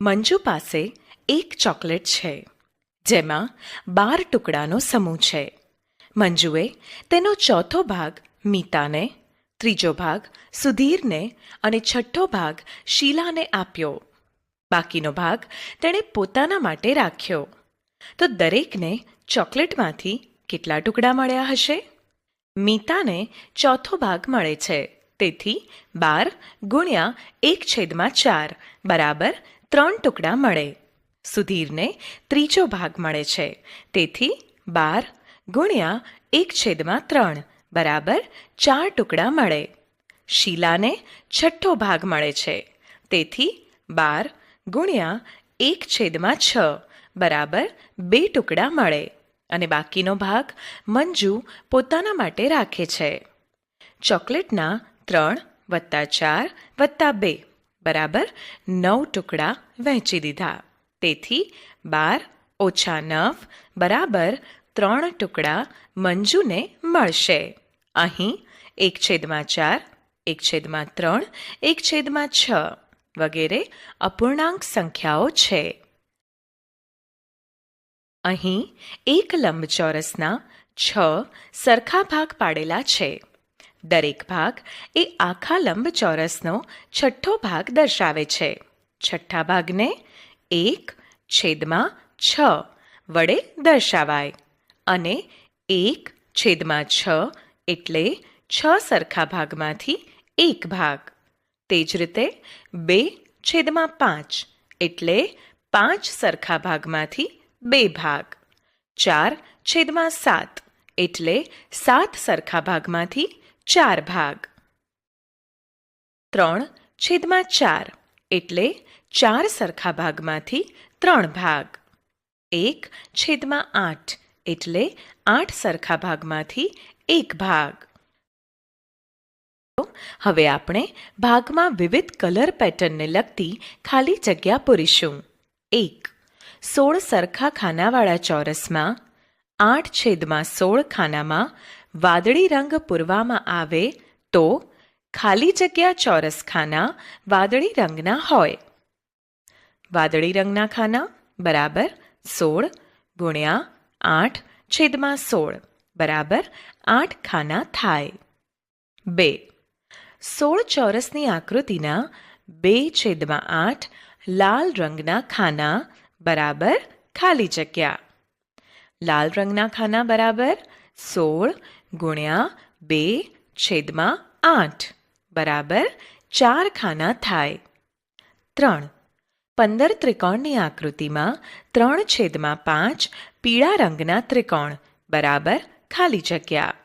મંજુ પાસે એક ચોકલેટ છે જેમાં 12 ટુકડાનો સમૂહ છે. મંજુએ તેનો ચોથો ભાગ મીતાને, ત્રીજો ભાગ સુધીરને અને છઠ્ઠો ભાગ શીલાને આપ્યો. બાકીનો ભાગ તેણે પોતાના માટે રાખ્યો. તો દરેકને ચોકલેટમાંથી કેટલા ટુકડા મળ્યા હશે? મીતાને ચોથો ભાગ મળે છે, તેથી 12 ગુણ્યા 1/4 બરાબર 3 ટુકડા મળે. સુધીરને ત્રીજો ભાગ મળે છે, તેથી 12 ગુણ્યા 1/3 બરાબર 4 ટુકડા મળે. શીલાને છઠ્ઠો ભાગ મળે છે, તેથી 12 ગુણ્યા 1/6 બરાબર 2 ટુકડા મળે અને બાકીનો ભાગ મંજુ પોતાના માટે રાખે છે. ચોકલેટના 3 + 4 + 2 બરાબર 9 ટુકડા વહેંચી દીધા, તેથી 12 - 9 બરાબર 3 ટુકડા મંજુને મળશે. અહીં 1/4, 1/3, 1/6 વગેરે અપૂર્ણાંક સંખ્યાઓ છે. અહીં એક લંબચોરસના 6 સરખા ભાગ પાડેલા છે. દરેક ભાગ એ આખા લંબચોરસનો છઠ્ઠો ભાગ દર્શાવે છે. છઠ્ઠા ભાગને 1/6 વડે દર્શાવાય અને 1/6 એટલે 6 સરખા ભાગમાંથી એક ભાગ. તે જ રીતે 2/5 એટલે 5 સરખા ભાગમાંથી 2 ભાગ. 4/7 એટલે 7 સરખા ભાગમાંથી 4 ભાગ. 3/4 એટલે 4 સરખા ભાગમાંથી 3 ભાગ. 1/8 એટલે 8 સરખા ભાગમાંથી 1 ભાગ. હવે આપણે ભાગમાં વિવિધ કલર પેટર્નને લગતી ખાલી જગ્યા પૂરીશું. 1. 16 સરખા ખાનાવાળા ચોરસમાં 8/16 ખાનામાં વાદળી રંગ પૂરવામાં આવે તો ખાલી જગ્યા ચોરસ ખાના વાદળી રંગના હોય. વાદળી રંગના ખાના બરાબર 16 ગુણ્યા 8/16 બરાબર 8 ખાના થાય. 2. 16 ચોરસની આકૃતિના 2/8 લાલ રંગના ખાના બરાબર ખાલી જગ્યા. લાલ રંગના ખાના બરાબર 16 ગુણ્યા 2/8 બરાબર 4 ખાના થાય. 3. 15 ત્રિકોણની આકૃતિમાં 3/5 પીળા રંગના ત્રિકોણ બરાબર ખાલી જગ્યા.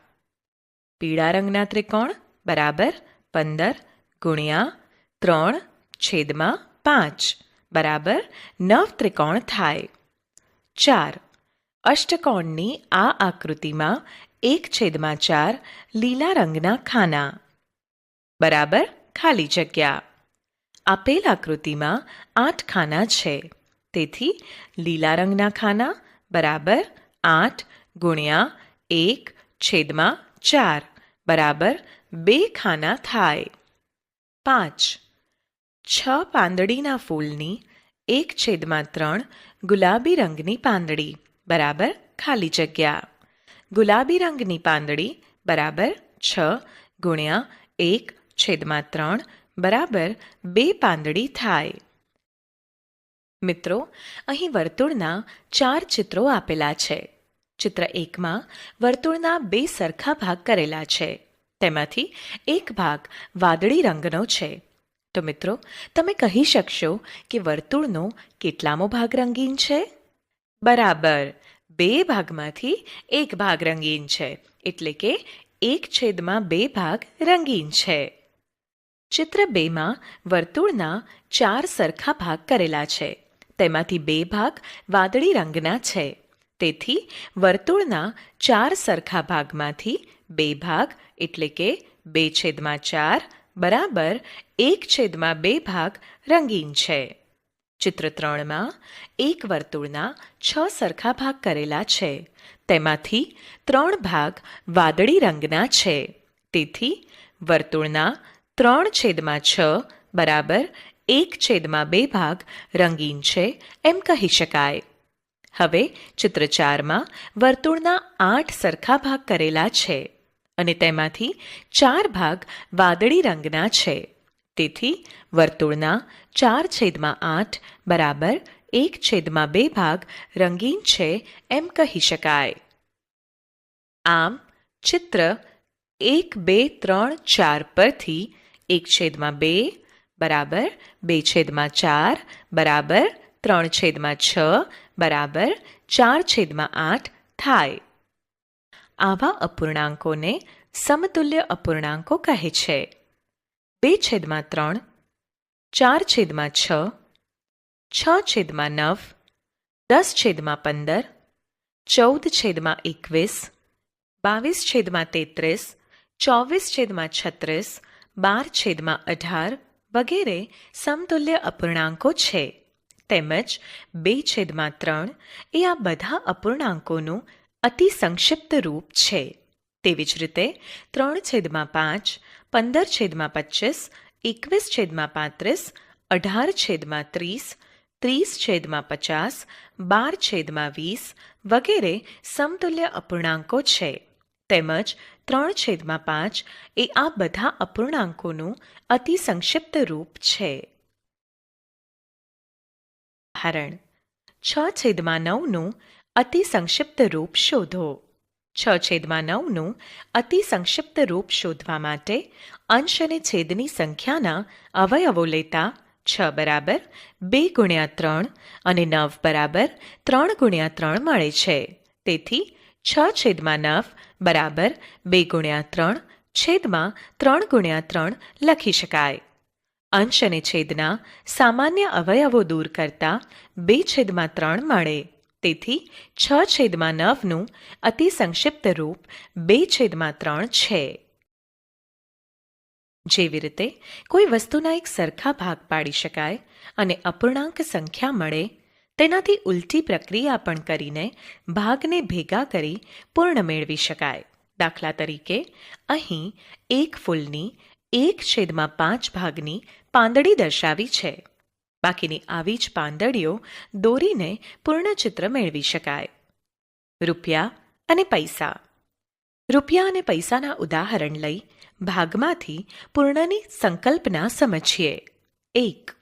પીળા રંગના ત્રિકોણ બરાબર 15 ગુણ્યા 3/5 બરાબર 9 ત્રિકોણ થાય. 4. અષ્ટકોણની આ આકૃતિમાં 1/4 લીલા રંગના ખાના બરાબર ખાલી જગ્યા. આપેલ આકૃતિમાં 8 ખાના છે, તેથી લીલા રંગના ખાના બરાબર 8 ગુણ્યા 1/4 બરાબર 2 ખાના થાય. 5. 6 પાંદડીના ફૂલની 1/3 ગુલાબી રંગની પાંદડી બરાબર ખાલી જગ્યા. ગુલાબી રંગની પાંદડી બરાબર 6 ગુણ્યા 1/3 બરાબર 2 પાંદડી થાય. મિત્રો, અહીં વર્તુળના 4 ચિત્રો આપેલા છે. ચિત્ર 1માં વર્તુળના 2 સરખા ભાગ કરેલા છે. તેમાંથી એક ભાગ વાદળી રંગનો છે. તો મિત્રો, તમે કહી શકશો કે વર્તુળનો કેટલામો ભાગ રંગીન છે? બરાબર, 2 ભાગમાંથી એક ભાગ રંગીન છે, એટલે કે 1/2 ભાગ રંગીન છે. ચિત્ર 2માં વર્તુળના 4 સરખા ભાગ કરેલા છે. તેમાંથી 2 ભાગ વાદળી રંગના છે, તેથી વર્તુળના 4 સરખા ભાગમાંથી 2 ભાગ એટલે કે 2/4 બરાબર 1/2 ભાગ રંગીન છે. ચિત્ર 3માં એક વર્તુળના 6 સરખા ભાગ કરેલા છે. તેમાંથી 3 ભાગ વાદળી રંગના છે, તેથી વર્તુળના 3/6 બરાબર 1/2 ભાગ રંગીન છે એમ કહી શકાય. હવે ચિત્ર 4માં વર્તુળના 8 સરખા ભાગ કરેલા છે અને તેમાંથી 4 ભાગ વાદળી રંગના છે. તેથી વર્તુળના 4/8 બરાબર 1/2 ભાગ રંગીન છે એમ કહી શકાય. આમ ચિત્ર 1, 2, 3, 4 પરથી 1/2 બરાબર 2/4 બરાબર 3/6 બરાબર 4/8 થાય. આવા અપૂર્ણાંકોને સમતુલ્ય અપૂર્ણાંકો કહે છે. 2/3, 4/6, 6/9, 10/15, 14/21, 22/33, 24/36, 12/18 વગેરે સમતુલ્ય અપૂર્ણાંકો છે. તેમજ 2/3 એ આ બધા અપૂર્ણાંકોનું અતિ સંક્ષિપ્ત રૂપ છે. તેવી જ રીતે 3/5, 15/25, 21/35, 18/30, 30/50, 12/20 વગેરે સમતુલ્ય અપૂર્ણાંકો છે. તેમજ 3/5 એ આ બધા અપૂર્ણાંકોનું અતિ સંક્ષિપ્ત રૂપ છે. ઉદાહરણ 6/9નું અતિ સંક્ષિપ્ત રૂપ શોધો. 6/9નું અતિ સંક્ષિપ્ત રૂપ શોધવા માટે અંશ અને છેદની સંખ્યાના અવયવો લેતા 6 બરાબર 2 × 3 અને 9 બરાબર 3 × 3 મળે છે. તેથી 6/9 બરાબર 2 × 3 છેદમાં 3 × 3 લખી શકાય. અંશ અને છેદના સામાન્ય અવયવો દૂર કરતા 2/3 મળે. તેથી 6/9નું અતિ સંક્ષિપ્ત રૂપ 2/3 છે. જેવી રીતે કોઈ વસ્તુના એક સરખા ભાગ પાડી શકાય અને અપૂર્ણાંક સંખ્યા મળે, તેનાથી ઉલટી પ્રક્રિયા પણ કરીને ભાગને ભેગા કરી પૂર્ણ મેળવી શકાય. દાખલા તરીકે અહીં એક ફૂલની 1/5 ભાગની પાંદડી દર્શાવી છે. બાકીની આવી જ પાંદડીઓ દોરીને પૂર્ણચિત્ર મેળવી શકાય. રૂપિયા અને પૈસા. રૂપિયા અને પૈસાના ઉદાહરણ લઈ ભાગમાંથી પૂર્ણની સંકલ્પના સમજીએ. 1.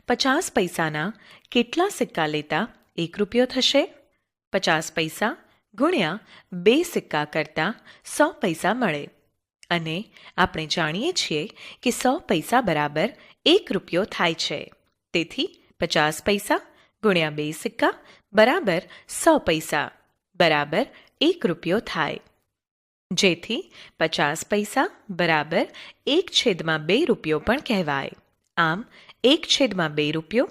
50 પૈસાના કેટલા સિક્કા લેતા 1 રૂપિયો થશે? 50 પૈસા ગુણ્યા 2 સિક્કા કરતા 100 પૈસા મળે. અને આપણે જાણીએ છીએ કે 100 પૈસા બરાબર 1 રૂપિયો થાય છે. તેથી 50 પૈસા ગુણ્યા 2 સિક્કા બરાબર 100 પૈસા બરાબર 1 રૂપિયો થાય. જેથી 50 પૈસા બરાબર 1/2 રૂપિયો પણ કહેવાય. આમ 1/2 રૂપિયો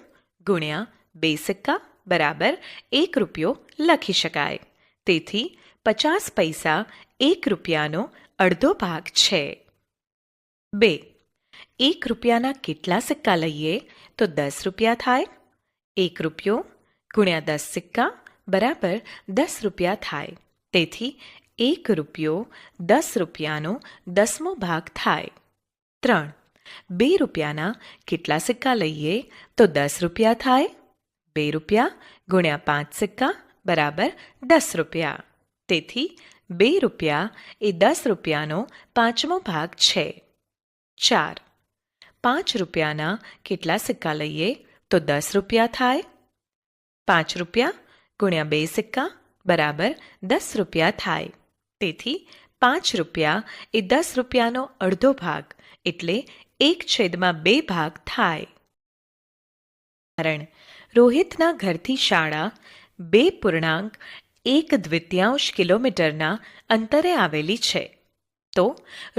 ગુણ્યા 2 સિક્કા બરાબર 1 રૂપિયો લખી શકાય. તેથી 50 પૈસા 1 રૂપિયાનો અડધો ભાગ છે. 2. 1 રૂપિયાના કેટલા સિક્કા લઈએ તો 10 રૂપિયા થાય? 1 રૂપિયો ગુણ્યા 10 સિક્કા બરાબર 10 રૂપિયા થાય. તેથી 1 રૂપિયો 10 રૂપિયાનો 10મો ભાગ થાય. 3. 2 રૂપિયાના કેટલા સિક્કા લઈએ તો 10 રૂપિયા થાય? 2 રૂપિયા ગુણ્યા 5 સિક્કા બરાબર 10 રૂપિયા. તેથી 2 રૂપિયા એ 10 રૂપિયાનો 5મો ભાગ છે. 4. 5 રૂપિયાના કેટલા સિક્કા લઈએ તો 10 રૂપિયા થાય? 5 રૂપિયા ગુણ્યા 2 સિક્કા બરાબર 10 રૂપિયા થાય. તેથી 5 રૂપિયા એ 10 રૂપિયાનો અડધો ભાગ એટલે 1/2 ભાગ થાય. રોહિતના ઘરથી શાળા 2.1 કિલોમીટરના અંતરે આવેલી છે. તો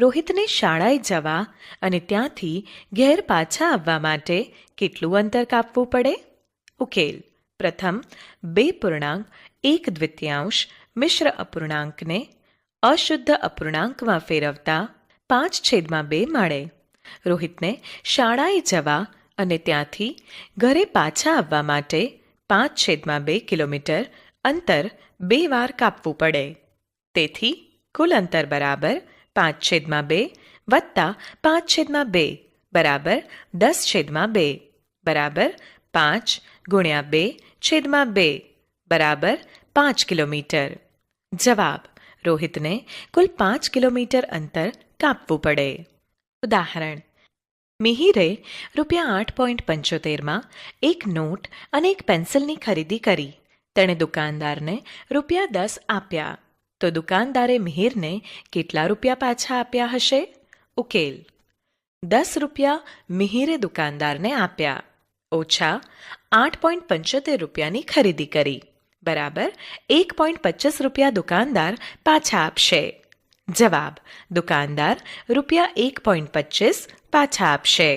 રોહિતને શાળાએ જવા અને ત્યાંથી ઘેર પાછા આવવા માટે કેટલું અંતર કાપવું પડે? ઉકેલ. પ્રથમ 2.1 મિશ્ર અપૂર્ણાંકને અશુદ્ધ અપૂર્ણાંકમાં ફેરવતા 5/2 મળે. રોહિતને શાળાએ જવા અને ત્યાંથી ઘરે પાછા આવવા માટે 5/2 કિલોમીટર અંતર 2 વાર કાપવું પડે. તેથી કુલ અંતર બરાબર 5/2 વત્તા 5/2 બરાબર 10/2. બરાબર 5 ગુણ્યા 2/2 બરાબર 5 કિલોમીટર. જવાબ: રોહિતને કુલ 5 કિલોમીટર અંતર કાપવું પડે. ઉદાહરણ: મિહિરે ₹8.75માં એક નોટ અને એક પેન્સિલની ખરીદી કરી. તેણે દુકાનદારને ₹10 આપ્યા. તો દુકાનદારે મિહિરને કેટલા રૂપિયા પાછા આપ્યા હશે? ઉકેલ: 10 રૂપિયા મિહિરે દુકાનદારને આપ્યા ઓછા 8.75 રૂપિયાની ખરીદી કરી બરાબર 1.25 રૂપિયા દુકાનદાર પાછા આપશે. જવાબ: દુકાનદાર ₹1.25 પાછા આપશે.